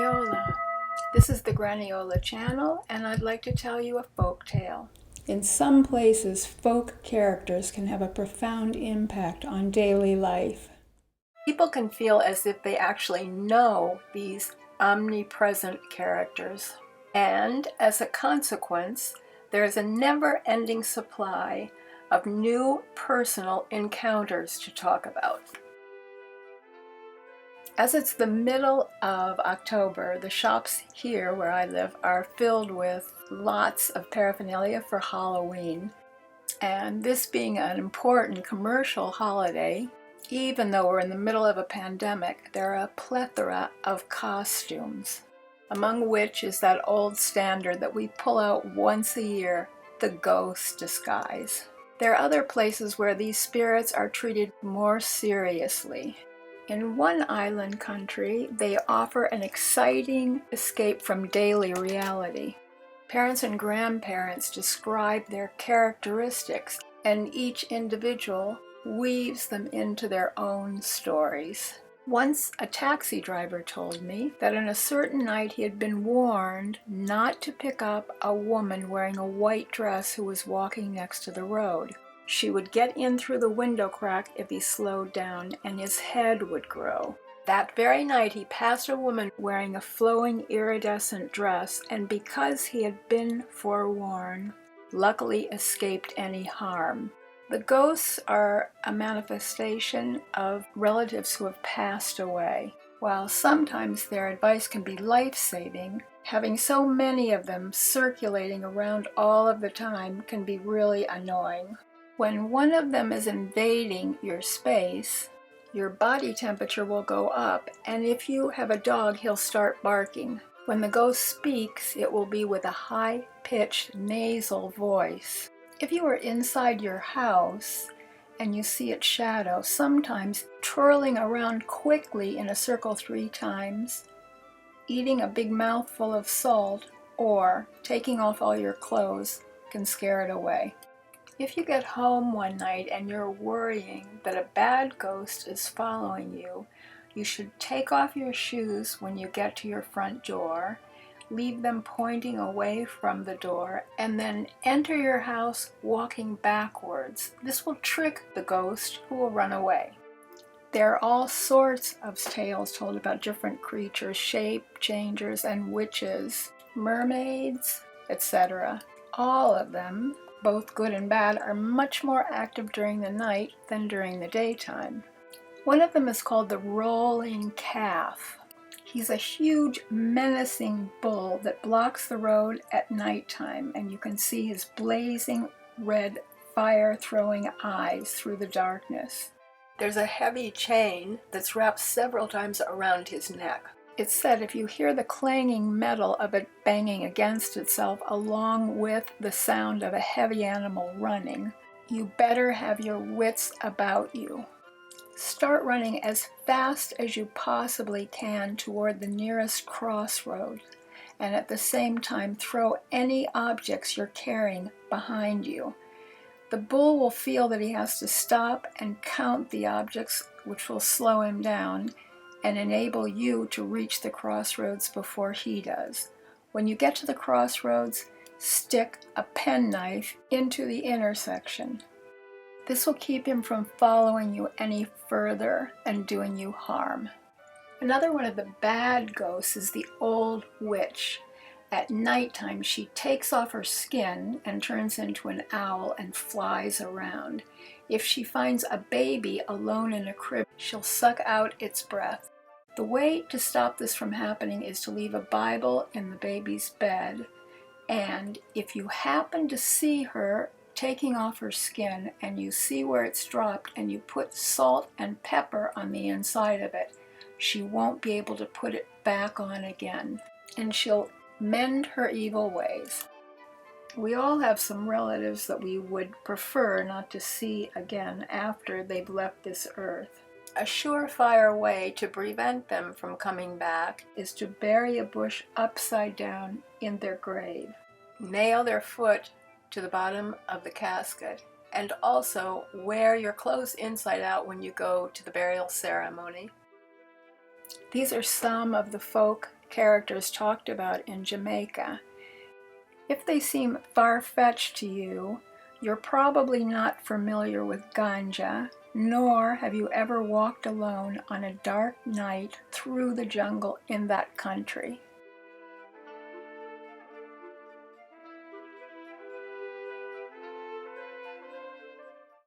Graniola. This is the Graniola channel, and I'd like to tell you a folk tale. In some places, folk characters can have a profound impact on daily life. People can feel as if they actually know these omnipresent characters. And as a consequence, there is a never-ending supply of new personal encounters to talk about. As it's the middle of October, the shops here where I live are filled with lots of paraphernalia for Halloween. And this being an important commercial holiday, even though we're in the middle of a pandemic, there are a plethora of costumes, among which is that old standard that we pull out once a year, the ghost disguise. There are other places where these spirits are treated more seriously. In one island country, they offer an exciting escape from daily reality. Parents and grandparents describe their characteristics, and each individual weaves them into their own stories. Once a taxi driver told me that on a certain night he had been warned not to pick up a woman wearing a white dress who was walking next to the road. She would get in through the window crack if he slowed down, and his head would grow. That very night he passed a woman wearing a flowing iridescent dress, and because he had been forewarned, luckily escaped any harm. The ghosts are a manifestation of relatives who have passed away. While sometimes their advice can be life-saving, having so many of them circulating around all of the time can be really annoying. When one of them is invading your space, your body temperature will go up, and if you have a dog, he'll start barking. When the ghost speaks, it will be with a high-pitched nasal voice. If you are inside your house and you see its shadow, sometimes twirling around quickly in a circle 3 times, eating a big mouthful of salt, or taking off all your clothes can scare it away. If you get home one night and you're worrying that a bad ghost is following you, you should take off your shoes when you get to your front door, leave them pointing away from the door, and then enter your house walking backwards. This will trick the ghost, who will run away. There are all sorts of tales told about different creatures, shape changers, and witches, mermaids, etc. All of them, both good and bad, are much more active during the night than during the daytime. One of them is called the rolling calf. He's a huge, menacing bull that blocks the road at nighttime, and you can see his blazing red fire-throwing eyes through the darkness. There's a heavy chain that's wrapped several times around his neck. It's said if you hear the clanging metal of it banging against itself along with the sound of a heavy animal running, you better have your wits about you. Start running as fast as you possibly can toward the nearest crossroad, and at the same time throw any objects you're carrying behind you. The bull will feel that he has to stop and count the objects, which will slow him down and enable you to reach the crossroads before he does. When you get to the crossroads, stick a penknife into the intersection. This will keep him from following you any further and doing you harm. Another one of the bad ghosts is the old witch. At nighttime, she takes off her skin and turns into an owl and flies around. If she finds a baby alone in a crib, she'll suck out its breath. The way to stop this from happening is to leave a Bible in the baby's bed, and if you happen to see her taking off her skin and you see where it's dropped and you put salt and pepper on the inside of it, she won't be able to put it back on again, and she'll mend her evil ways. We all have some relatives that we would prefer not to see again after they've left this earth. A surefire way to prevent them from coming back is to bury a bush upside down in their grave. Nail their foot to the bottom of the casket, and also wear your clothes inside out when you go to the burial ceremony. These are some of the folk characters talked about in Jamaica. If they seem far-fetched to you, you're probably not familiar with ganja, nor have you ever walked alone on a dark night through the jungle in that country.